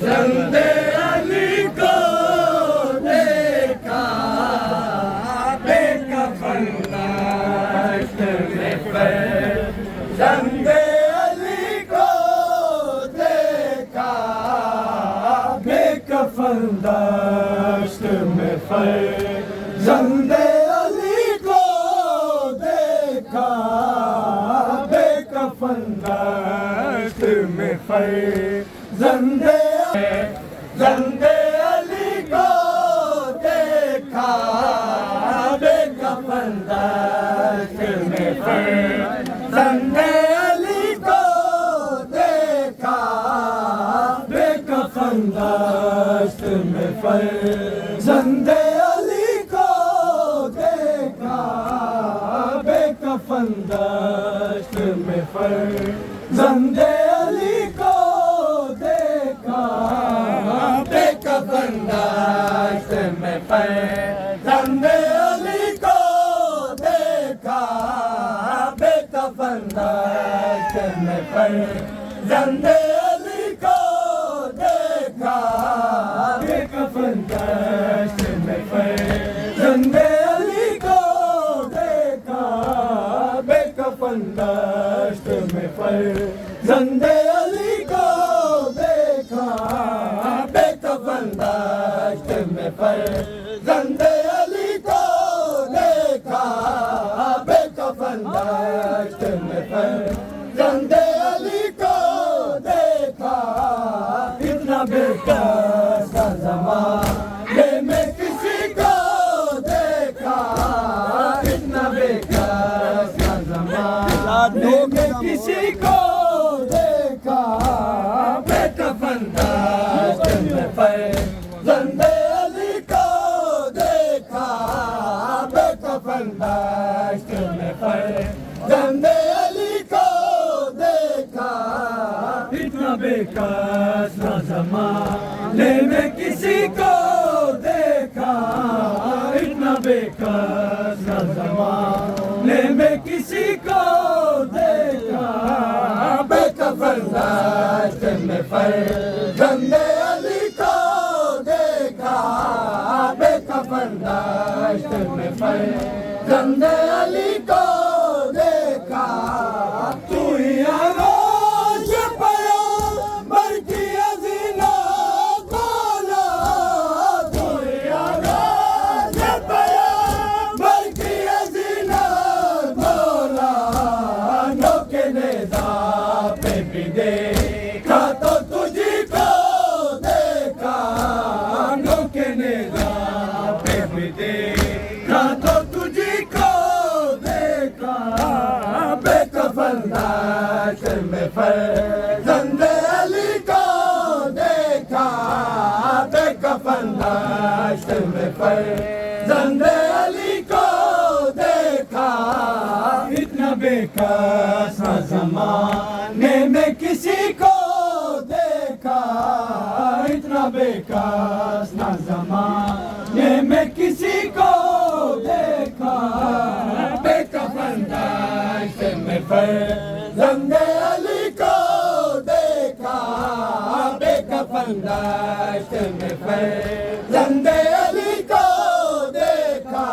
زندے علی کو دیکھا بے کفن دشت میں زندے علی کو دیکھا بے کفن دشت میں زندے علی کو دیکھا بے کفن دشت میں زندے علی کو دیکھا بے کفن دشت میں زندے علی کو دیکھا بے کفن دشت میں زندے علی کو دیکھا بے کفن دشت میں زندے علی کو دیکھا بے کفن دشت میں زندے علی کو دیکھا بے کفن دشت میں زندے علی کو دیکھا بے کفن دشت میں زندے علی کو دیکھا بے کفن دشت میں زندے علی کو دیکھا بے کفن دشت میں زندے علی کو دیکھا بے کفن دشت میں زندے علی کو دیکھا اتنا بے کس کا زمانے میں کسی کو دیکھا اتنا بے کس کا زمانے میں کسی کو دیکھا بے کفن دشت میں زندے علی کو دیکھا بے کفن دشت میں زندے علی کو دیکھا اتنا بے کس نہ زمانے میں کسی کو دیکھا اتنا بے کس نہ زمانے میں کسی کو دیکھا بے کفن دشت میں زندے علی کو دیکھا بے کفن دشت میں زندے علی کو دیکھا تو ہی آواز پیغمبر کی ازینا بولا تو ہی آواز پیغمبر کی ازینا بولا نو کے نیزہ پہ بھی دیکھا تو تجھی کو دیکھا نو کے نیزہ پہ بھی دیکھا تو تجھی کو دیکھا بے کفن دشت میں زندے علی کو دیکھا بے کفن دشت میں زندے علی کو دیکھا اتنا بے کس نہ زمانے میں کسی کو دیکھا اتنا بے کس نہ زمانے میں کسی کو دیکھا بے کفن دشت میں زندے علی کو دیکھا بے کفن دشت میں زندے علی کو دیکھا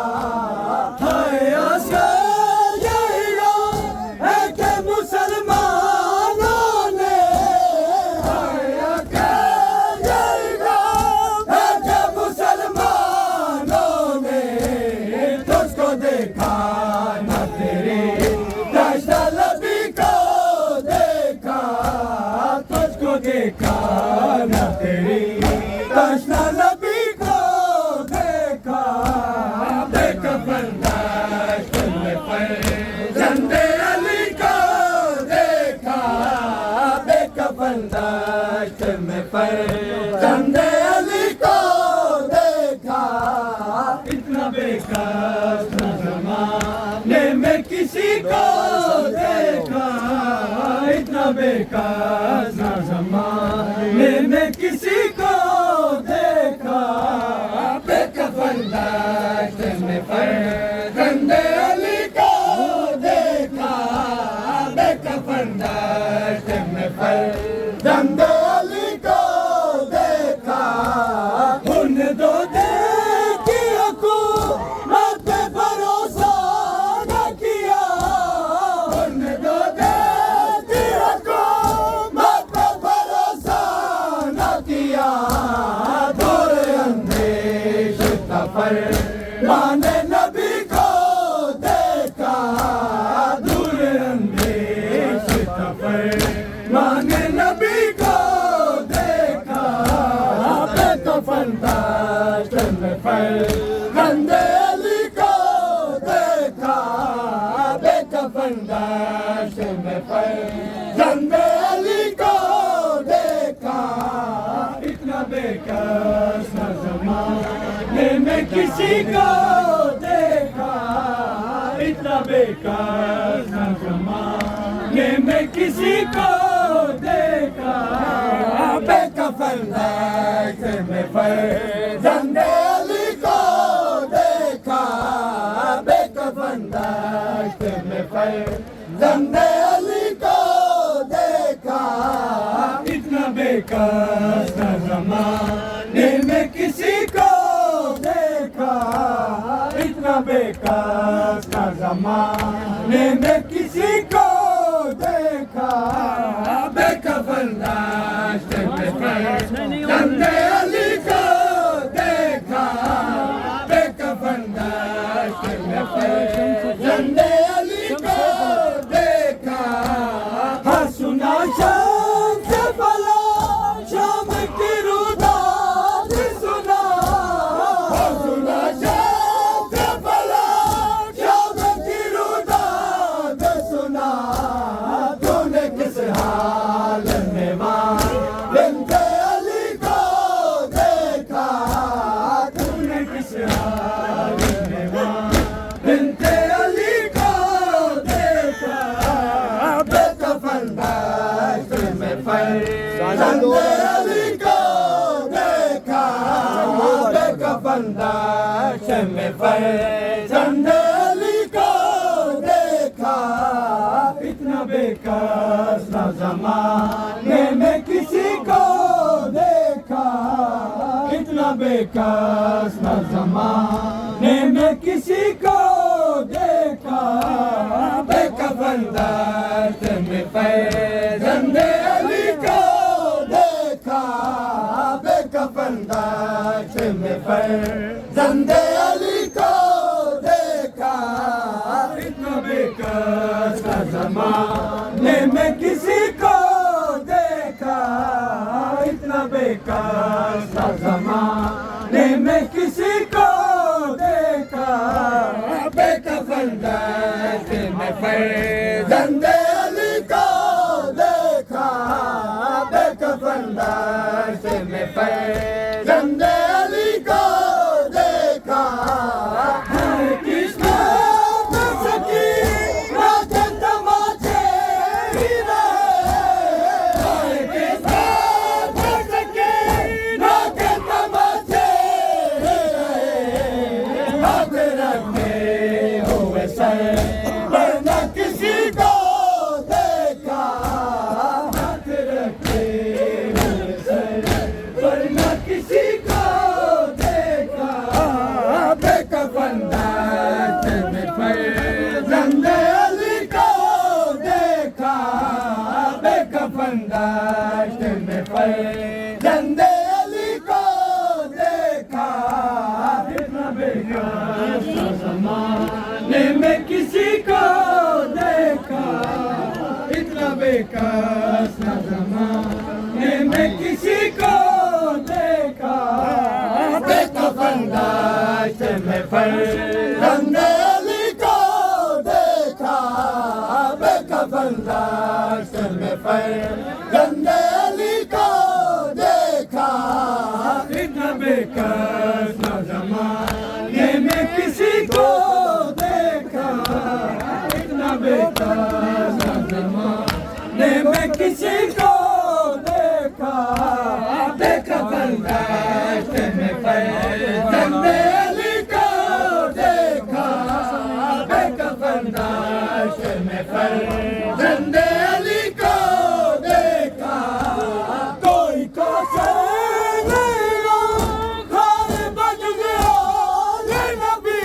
ہائے آسان یہی راہ ہے کہ مسلمانوں نے ہائے آسان یہی راہ ہے کہ مسلمانوں نے تجھ کو دیکھا نہ تیری دشت لبی کو دیکھا تجھ کو دیکھا نہ تیری دشت لبی کو دیکھا بے کفن دشت میں زندے علی کو دیکھا بے کفن دشت میں زندے علی کو دیکھا اتنا بے کس نہ زمانے میں کسی کو دیکھا اتنا بے کس نہ زمانے میں کسی کو دیکھا بے کفن دشت میں زندے علی کو دیکھا بے کفن دشت میں زندے علی نبی کو دیکھا بے کفن دشت میں فرزند علی کو دیکھا بے کفن دشت میں فرزند علی کو دیکھا اتنا بے کس نہ زمانے میں کسی کو دیکھا اتنا بے کس نہ زمانے میں کسی کو دیکھا بے کفن دشت میں فرزند علی کو دیکھا بے کفن دشت میں فرزند علی کو دیکھا اتنا بے کس نہ زمانے میں کسی کو دیکھا اتنا بے کس نہ زمانے میں کسی کو دیکھا بے کفن دشت میں فرزند علی کو دیکھا بے کفن دشت میں فرزند علی کو دیکھا ہاں سنا شام سے بلا شام کی روداد سنا ہاں سنا شام سے بلا شام کی روداد سنا تو نے کس حال میں ماں بنت علی کو دیکھا تو نے کس حال میں ماں بنت علی کو دیکھا بے کفن دشت میں فرزند علی کو دیکھا بے کفن دشت میں فرزند علی کو دیکھا اتنا بے کس نہ زمانے میں کسی کو دیکھا اتنا بے کس نہ زمانے میں کسی کو دیکھا بے کفن دشت میں فرزند علی کو دیکھا بے کفن دشت میں فرزند علی کو دیکھا اتنا بے کس نہ زمانے میں کسی کو دیکھا اتنا بے کس نہ زمانے میں کسی کو دیکھا بے کفن دشت میں فرزند علی کو دیکھا بے کفن دشت میں فرزند علی کو دیکھا ہر کس کو سکی راج تماچے ہی رہے ہر کس کو سکی راج تماچے ہی رہے ہاتھ رکھے ہوئے سر ورنہ کسی کو دیکھا ہاتھ رکھے ہوئے سر ورنہ کسی کو دیکھا بے کفن دشت میں فرزند علی کو دیکھا بے کفن دشت میں فرزند علی کو دیکھا اتنا بے کس نہ زمانے میں کسی کو دیکھا اتنا بے کس نہ زمانے میں کسی کو دیکھا بے کفن دشت میں فرزند علی کو دیکھا بے کفن دشت میں فرزند علی کو دیکھا اتنا بے کس نہ زمانے میں کسی کو دیکھا اتنا بے کس نہ زمانے میں کسی کو دیکھا بے کفن دشت میں فرزند علی کو دیکھا بے کفن دشت میں فرزند علی کو دیکھا کوئی کوسر نہیں رو خار بج گیا یہ نبی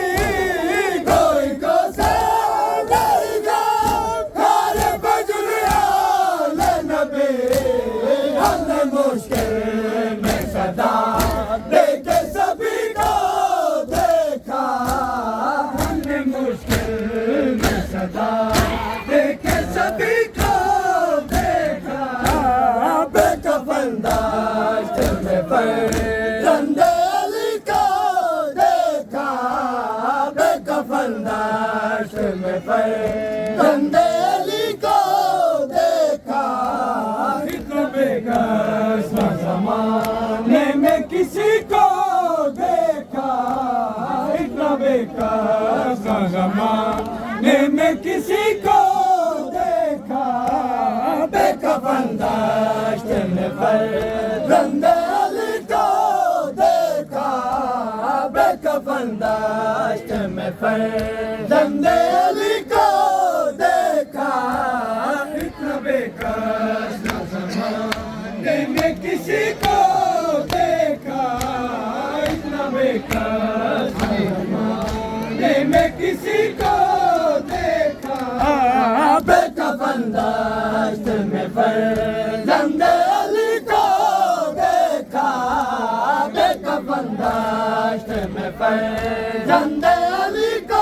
کوئی کوسر نہیں گا خار بج گیا یہ نبی ہم نے مشکل میں صدا دے کے سبھی کو دیکھا ہم نے مشکل میں صدا دے کے سبھی کو دیکھا زندے علی کو دیکھا بے کفن دشت میں پڑے زندے علی کو دیکھا اتنا بے کس زمانے میں کسی کو دیکھا اتنا بے کس زمانے میں کسی کو دیکھا بے کفن دشت میں پڑے زندے علی کو دیکھا بے کفن دشت میں پڑے زندے علی کو دیکھا اتنا بے کس زمانے میں کسی کو دیکھا اتنا بے کس زمانے میں کسی کو دیکھا بے کفن دشت میں پڑے زندے علی کو دیکھا بے کفن دشت میں پڑے زندے علی کو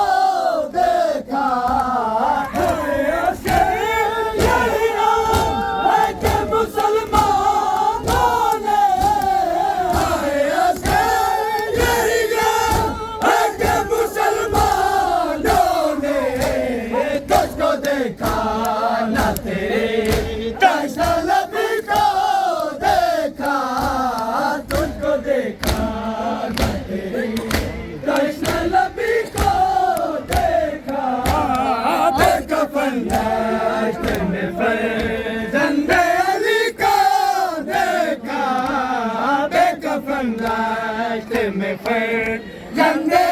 دیکھا زندے علی کو دیکھا بے کفن دشت میں پڑے زندے